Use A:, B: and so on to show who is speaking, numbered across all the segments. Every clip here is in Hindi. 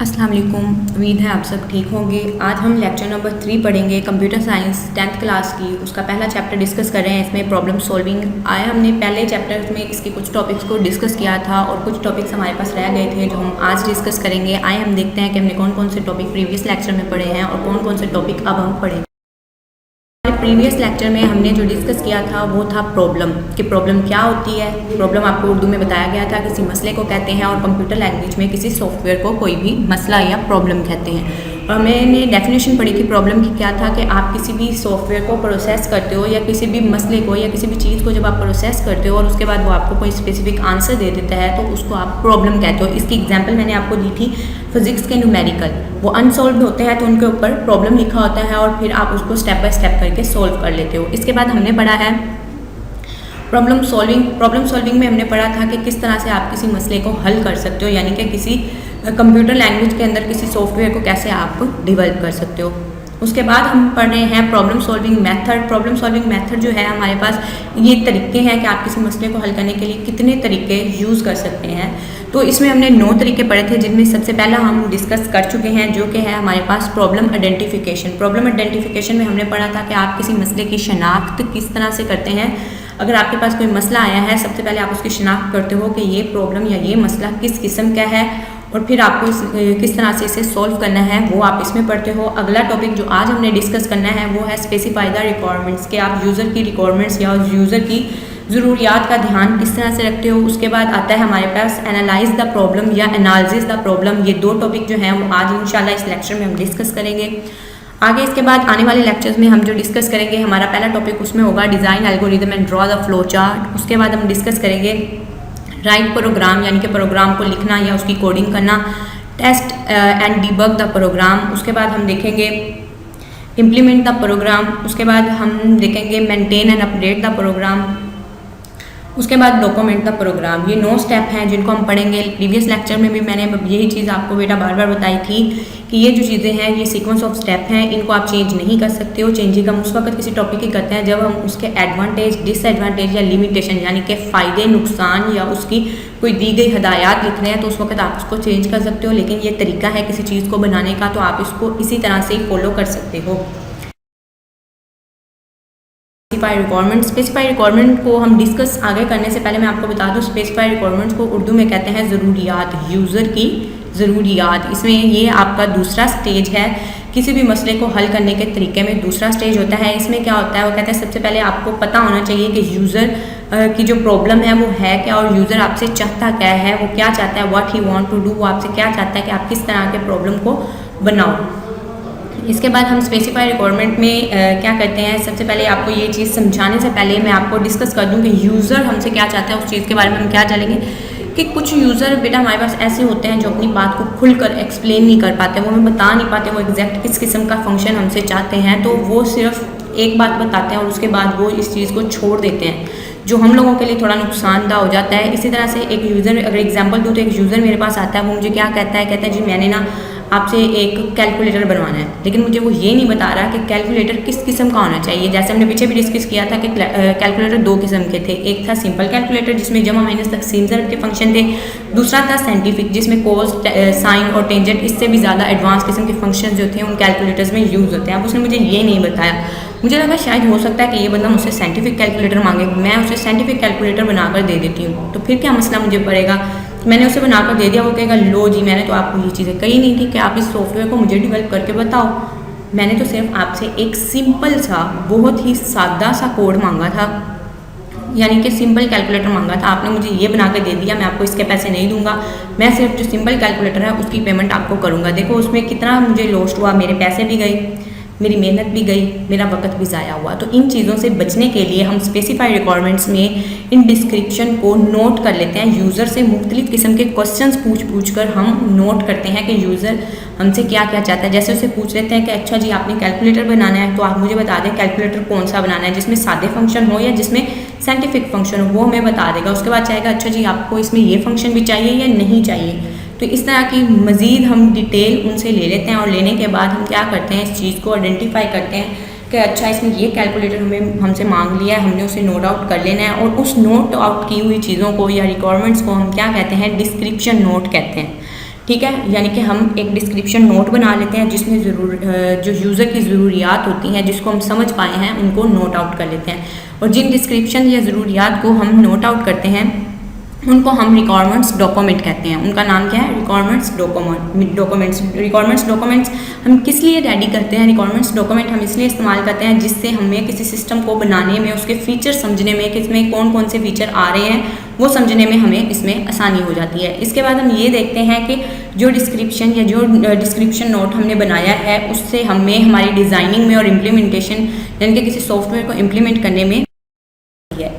A: अस्सलाम वालेकुम। उम्मीद है आप सब ठीक होंगे। आज हम लेक्चर नंबर 3 पढ़ेंगे कंप्यूटर साइंस 10th क्लास की। उसका पहला चैप्टर डिस्कस कर रहे हैं। इसमें प्रॉब्लम सॉल्विंग आया। हमने पहले चैप्टर में इसके कुछ टॉपिक्स को डिस्कस किया था और कुछ टॉपिक्स हमारे पास रह गए थे जो हम आज डिस्कस करेंगे। आए हम देखते हैं कि हमने कौन कौन से टॉपिक प्रीवियस लेक्चर में पढ़े हैं और कौन कौन से टॉपिक अब हम पढ़ें। प्रीवियस लेक्चर में हमने जो डिस्कस किया था वो था प्रॉब्लम, कि प्रॉब्लम क्या होती है। प्रॉब्लम आपको उर्दू में बताया गया था, किसी मसले को कहते हैं और कंप्यूटर लैंग्वेज में किसी सॉफ्टवेयर को कोई भी मसला या प्रॉब्लम कहते हैं। और मैंने डेफिनेशन पढ़ी थी प्रॉब्लम की क्या था, कि आप किसी भी सॉफ्टवेयर को प्रोसेस करते हो या किसी भी मसले को या किसी भी चीज़ को जब आप प्रोसेस करते हो और उसके बाद वो आपको कोई स्पेसिफिक आंसर दे देता है तो उसको आप प्रॉब्लम कहते हो। इसकी एग्जाम्पल मैंने आपको दी थी फिजिक्स के न्यूमेरिकल। वो अनसॉल्व्ड होते हैं तो उनके ऊपर प्रॉब्लम लिखा होता है और फिर आप उसको स्टेप बाय स्टेप करके सॉल्व कर लेते हो। इसके बाद हमने पढ़ा है प्रॉब्लम सॉल्विंग। प्रॉब्लम सॉल्विंग में हमने पढ़ा था कि किस तरह से आप किसी मसले को हल कर सकते हो, यानी कि किसी कंप्यूटर लैंग्वेज के अंदर किसी सॉफ्टवेयर को कैसे आप डेवलप कर सकते हो। उसके बाद हम पढ़ रहे हैं problem solving method. Problem solving method जो है हमारे पास ये तरीके हैं कि आप किसी मसले को हल करने के लिए कितने तरीके यूज़ कर सकते हैं। तो इसमें हमने 9 तरीके पढ़े थे, जिनमें सबसे पहला हम डिस्कस कर चुके हैं जो कि है हमारे पास प्रॉब्लम आइडेंटिफिकेशन। प्रॉब्लम आइडेंटिफिकेशन में हमने पढ़ा था कि आप किसी मसले की शनाख्त किस तरह से करते हैं। अगर आपके पास कोई मसला आया है, सबसे पहले आप उसकी शनाख्त करते हो कि ये प्रॉब्लम या ये मसला किस किस्म का है और फिर आपको किस तरह से इसे सॉल्व करना है वो आप इसमें पढ़ते हो। अगला टॉपिक जो आज हमने डिस्कस करना है वो है स्पेसिफाई द रिक्वायरमेंट्स, कि आप यूज़र की रिक्वायरमेंट्स या यूज़र की ज़रूरियात का ध्यान किस तरह से रखते हो। उसके बाद आता है हमारे पास एनालाइज द प्रॉब्लम या एनालिसिस द प्रॉब्लम। ये 2 टॉपिक जो हैं वो आज इंशाल्लाह इस लेक्चर में हम डिस्कस करेंगे। आगे इसके बाद आने वाले लेक्चर्स में हम जो डिस्कस करेंगे, हमारा पहला टॉपिक उसमें होगा design algorithm and draw the flow chart. उसके बाद हम डिस्कस करेंगे राइट प्रोग्राम, यानी कि प्रोग्राम को लिखना या उसकी कोडिंग करना, test and debug the program. उसके बाद हम देखेंगे इम्प्लीमेंट द प्रोग्राम। उसके बाद हम देखेंगे maintain and update the program. उसके बाद डॉक्यूमेंट द प्रोग्राम। ये 9 स्टेप हैं जिनको हम पढ़ेंगे। प्रीवियस लेक्चर में भी मैंने यही चीज़ आपको बेटा बार बार बताई थी कि ये जो चीज़ें हैं ये सीक्वेंस ऑफ स्टेप हैं, इनको आप चेंज नहीं कर सकते हो। चेंजिंग हम उस वक्त किसी टॉपिक की करते हैं जब हम उसके एडवांटेज, डिसएडवांटेज या लिमिटेशन, यानी कि फ़ायदे, नुकसान या उसकी कोई दी गई हदायत लिख रहे हैं तो उस वक्त आप उसको चेंज कर सकते हो। लेकिन ये तरीका है किसी चीज़ को बनाने का, तो आप इसको इसी तरह से ही फॉलो कर सकते हो। Specify requirement. स्पेसिफाई रिक्वायरमेंट को हम डिस्कस आगे करने से पहले मैं आपको बता दूं, स्पेसिफाई रिक्वायरमेंट्स को उर्दू में कहते हैं ज़रूरियात, यूज़र की ज़रूरियात। इसमें ये आपका दूसरा स्टेज है। किसी भी मसले को हल करने के तरीके में दूसरा स्टेज होता है। इसमें क्या होता है, वो कहते हैं सबसे पहले आपको पता होना चाहिए कि यूज़र की जो प्रॉब्लम है वो है क्या और यूज़र आपसे चाहता क्या है, वो क्या चाहता है, what he want to do, वो आपसे क्या चाहता है कि आप किस तरह के प्रॉब्लम को बनाओ। इसके बाद हम स्पेसिफाई रिक्वायरमेंट में क्या करते हैं, सबसे पहले आपको ये चीज़ समझाने से पहले मैं आपको डिस्कस कर दूं कि यूज़र हमसे क्या चाहता है, उस चीज़ के बारे में हम क्या जानेंगे। कि कुछ यूज़र बेटा हमारे पास ऐसे होते हैं जो अपनी बात को खुलकर एक्सप्लेन नहीं कर पाते, वो हमें बता नहीं पाते वो एग्जैक्ट किस किस्म का फंक्शन हमसे चाहते हैं। तो वो सिर्फ एक बात बताते हैं और उसके बाद वो इस चीज़ को छोड़ देते हैं, जो हम लोगों के लिए थोड़ा नुकसानदा हो जाता है। इसी तरह से एक यूज़र, अगर एग्जांपल दूँ तो एक यूज़र मेरे पास आता है, वो मुझे क्या कहता है जी मैंने ना आपसे एक कैलकुलेटर बनवाना है, लेकिन मुझे वो ये नहीं बता रहा कि कैलकुलेटर किस किस्म का होना चाहिए। जैसे हमने पीछे भी डिस्कस किया था कि कैलकुलेटर 2 किस्म के थे। एक था सिंपल कैलकुलेटर जिसमें जमा माइनस तकसीम ज़रब के फंक्शन थे। दूसरा था साइंटिफिक जिसमें कोस, साइन और टेंजेंट, इससे भी ज़्यादा एडवांस किस्म के फंक्शन जो थे उन कैलकुलेटर्स में यूज़ होते हैं। अब उसने मुझे ये नहीं बताया। मुझे लगा शायद हो सकता है कि ये बंदा मुझसे साइंटिफिक कैलकुलेटर मांगे, मैं उसे साइंटिफिक कैलकुलेटर बनाकर दे देती हूँ, तो फिर क्या मसला मुझे पड़ेगा। मैंने उसे बनाकर दे दिया, वो कहेगा लो जी मैंने तो आपको ये चीज़ें कही नहीं थी कि आप इस सॉफ्टवेयर को मुझे डेवलप करके बताओ। मैंने तो सिर्फ आपसे एक सिंपल सा, बहुत ही सादा सा कोड मांगा था, यानी कि सिंपल कैलकुलेटर मांगा था। आपने मुझे ये बना के दे दिया, मैं आपको इसके पैसे नहीं दूंगा, मैं सिर्फ जो सिंपल कैलकुलेटर है उसकी पेमेंट आपको करूँगा। देखो उसमें कितना मुझे लॉस्ट हुआ, मेरे पैसे भी गए, मेरी मेहनत भी गई, मेरा वक्त भी ज़ाया हुआ। तो इन चीज़ों से बचने के लिए हम स्पेसिफाई रिक्वायरमेंट्स में इन डिस्क्रिप्शन को नोट कर लेते हैं। यूज़र से मुख्तलिफ़ किस्म के क्वेश्चंस पूछ कर हम नोट करते हैं कि यूज़र हमसे क्या क्या चाहता है। जैसे उसे पूछ लेते हैं कि अच्छा जी आपने कैलकुलेटर बनाना है, तो आप मुझे बता दें कैलकुलेटर कौन सा बनाना है, जिसमें सादे फंक्शन हो या जिसमें साइंटिफिक फंक्शन हो, वो हमें बता देगा। उसके बाद चाहेगा अच्छा जी आपको इसमें ये फंक्शन भी चाहिए या नहीं चाहिए। तो इस तरह की मज़ीद हम डिटेल उनसे ले लेते हैं और लेने के बाद हम क्या करते हैं, इस चीज़ को आइडेंटिफाई करते हैं कि अच्छा इसने ये कैलकुलेटर हमसे मांग लिया है, हमने उसे नोट आउट कर लेना है। और उस नोट आउट की हुई चीज़ों को या रिक्वायरमेंट्स को हम क्या कहते हैं, डिस्क्रिप्शन नोट कहते हैं। ठीक है, यानी कि हम एक डिस्क्रिप्शन नोट बना लेते हैं जिसमें जो यूज़र की ज़रूरियात होती हैं जिसको हम समझ पाए हैं उनको नोट आउट कर लेते हैं, और जिन डिस्क्रिप्शन या ज़रूरियात को हम नोट आउट करते हैं उनको हम रिक्वायरमेंट्स डॉक्यूमेंट कहते हैं। उनका नाम क्या है? Requirements documents. रिक्वायरमेंट्स डॉक्यूमेंट्स हम किस लिए रेडी करते हैं? रिक्वायरमेंट्स डॉक्यूमेंट हम इसलिए इस्तेमाल करते हैं जिससे हमें किसी सिस्टम को बनाने में, उसके फीचर समझने में, कि इसमें कौन कौन से फीचर आ रहे हैं वो समझने में हमें इसमें आसानी हो जाती है। इसके बाद हम ये देखते हैं कि जो डिस्क्रिप्शन या जो डिस्क्रिप्शन नोट हमने बनाया है उससे हमें हमारी डिज़ाइनिंग में और इम्प्लीमेंटेशन यानी कि किसी सॉफ्टवेयर को इम्प्लीमेंट करने में।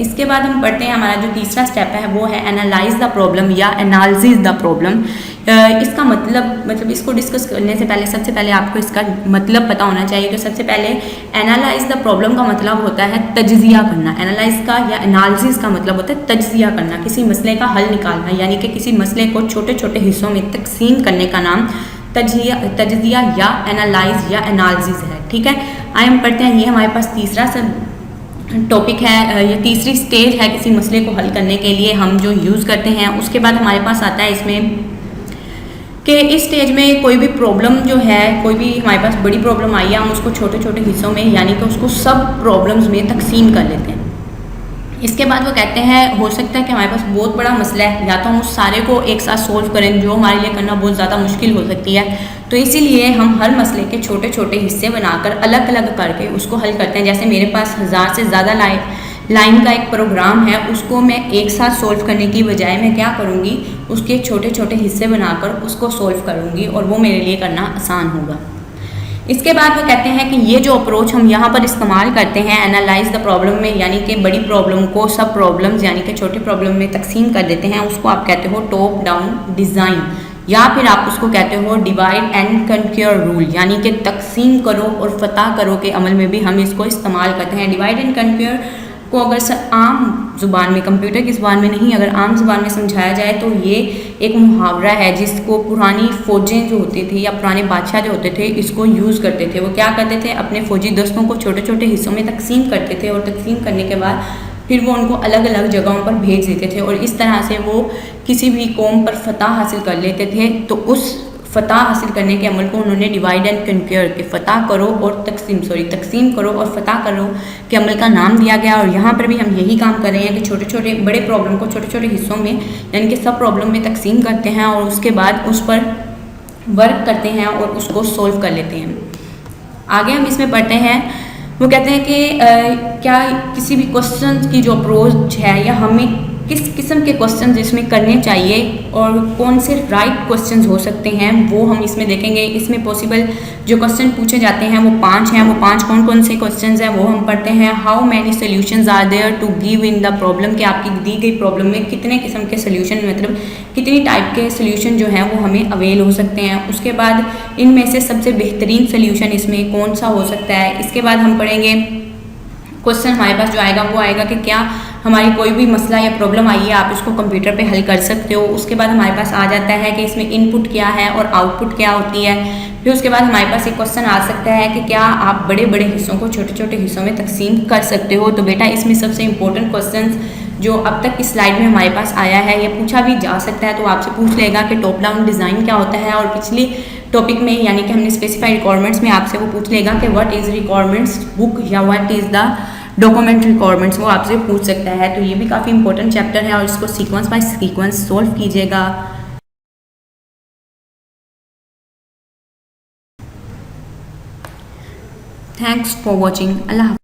A: इसके बाद हम पढ़ते हैं, हमारा जो तीसरा स्टेप है वो है एनालाइज द प्रॉब्लम या एनालिसिस द प्रॉब्लम। इसका मतलब इसको डिस्कस करने से पहले सबसे पहले आपको इसका मतलब पता होना चाहिए। तो सबसे पहले एनालाइज द प्रॉब्लम का मतलब होता है तज्जिया करना। एनालाइज का या एनालिसिस का मतलब होता है तज्जिया करना, किसी मसले का हल निकालना, यानी कि किसी मसले को छोटे छोटे हिस्सों में तकसीम करने का नाम तज्जिया या एनालाइज या एनालिसिस है। ठीक है, आइए हम पढ़ते हैं। ये हमारे पास तीसरा टॉपिक है, ये तीसरी स्टेज है किसी मसले को हल करने के लिए हम जो यूज़ करते हैं। उसके बाद हमारे पास आता है इसमें कि इस स्टेज में कोई भी प्रॉब्लम जो है, कोई भी हमारे पास बड़ी प्रॉब्लम आई है, हम उसको छोटे छोटे हिस्सों में यानी कि उसको सब प्रॉब्लम्स में तकसीम कर लेते हैं। इसके बाद वो कहते हैं हो सकता है कि हमारे पास बहुत बड़ा मसला है, या तो हम उस सारे को एक साथ सोल्व करें जो हमारे लिए करना बहुत ज़्यादा मुश्किल हो सकती है। तो इसीलिए हम हर मसले के छोटे छोटे हिस्से बनाकर अलग अलग करके उसको हल करते हैं। जैसे मेरे पास 1000 से ज़्यादा लाइन का एक प्रोग्राम है, उसको मैं एक साथ सोल्व करने की बजाय मैं क्या करूँगी, उसके छोटे छोटे हिस्से बनाकर उसको सोल्व करूँगी और वो मेरे लिए करना आसान होगा। इसके बाद वो कहते हैं कि ये जो अप्रोच हम यहाँ पर इस्तेमाल करते हैं एनालाइज द प्रॉब्लम में, यानी कि बड़ी प्रॉब्लम को सब प्रॉब्लम्स यानी कि छोटे प्रॉब्लम में तकसीम कर देते हैं, उसको आप कहते हो टॉप डाउन डिज़ाइन, या फिर आप उसको कहते हो डिवाइड एंड कन्क्योर रूल, यानी कि तकसीम करो और फतह करो के अमल में भी हम इसको इस्तेमाल करते हैं। डिवाइड एंड कन्क्योर को अगर आम ज़ुबान में, कंप्यूटर की ज़ुबान में नहीं, अगर आम ज़ुबान में समझाया जाए तो ये एक मुहावरा है जिसको पुरानी फ़ौजें जो होती थी या पुराने बादशाह जो होते थे इसको यूज़ करते थे। वो क्या करते थे, अपने फ़ौजी दस्तों को छोटे छोटे हिस्सों में तकसीम करते थे और तकसीम करने के बाद फिर वो उनको अलग अलग जगहों पर भेज देते थे और इस तरह से वो किसी भी कौम पर फतह हासिल कर लेते थे। तो उस फतह हासिल करने के अमल को उन्होंने डिवाइड एंड कन्क्योर के फतह करो और तकसीम करो और फतह करो के अमल का नाम दिया गया। और यहाँ पर भी हम यही काम कर रहे हैं कि छोटे छोटे बड़े प्रॉब्लम को छोटे छोटे हिस्सों में यानी कि सब प्रॉब्लम में तकसीम करते हैं और उसके बाद उस पर वर्क करते हैं और उसको सोल्व कर लेते हैं। आगे हम इसमें पढ़ते हैं, वो कहते हैं कि क्या किसी भी क्वेश्चन की जो अप्रोच है या हमें किस किस्म के क्वेश्चंस इसमें करने चाहिए और कौन से राइट क्वेश्चंस हो सकते हैं वो हम इसमें देखेंगे। इसमें पॉसिबल जो क्वेश्चन पूछे जाते हैं वो 5 हैं। वो 5 कौन कौन से क्वेश्चंस हैं वो हम पढ़ते हैं। How many solutions are there to give in the problem, कि आपकी दी गई प्रॉब्लम में कितने किस्म के सोल्यूशन, मतलब कितनी टाइप के सोल्यूशन जो हैं वो हमें अवेल हो सकते हैं। उसके बाद इनमें से सबसे बेहतरीन सोल्यूशन इसमें कौन सा हो सकता है। इसके बाद हम पढ़ेंगे क्वेश्चन हमारे पास जो आएगा वो आएगा कि क्या हमारी कोई भी मसला या प्रॉब्लम आई है आप इसको कंप्यूटर पे हल कर सकते हो। उसके बाद हमारे पास आ जाता है कि इसमें इनपुट क्या है और आउटपुट क्या होती है। फिर उसके बाद हमारे पास एक क्वेश्चन आ सकता है कि क्या आप बड़े बड़े हिस्सों को छोटे छोटे हिस्सों में तकसीम कर सकते हो। तो बेटा इसमें सबसे इंपॉर्टेंट क्वेश्चन जो अब तक की स्लाइड में हमारे पास आया है, ये पूछा भी जा सकता है, तो आपसे पूछ लेगा कि टॉप डाउन डिज़ाइन क्या होता है। और पिछली टॉपिक में यानी कि हमने स्पेसिफाइड रिक्वायरमेंट्स में आपसे वो पूछ लेगा कि व्हाट इज़ रिक्वायरमेंट्स बुक या what is the document requirements, वो आपसे पूछ सकता है। तो ये भी काफ़ी इंपॉर्टेंट चैप्टर है और इसको सीक्वेंस बाय सीक्वेंस सोल्व कीजिएगा। Thanks for watching. अल्लाह।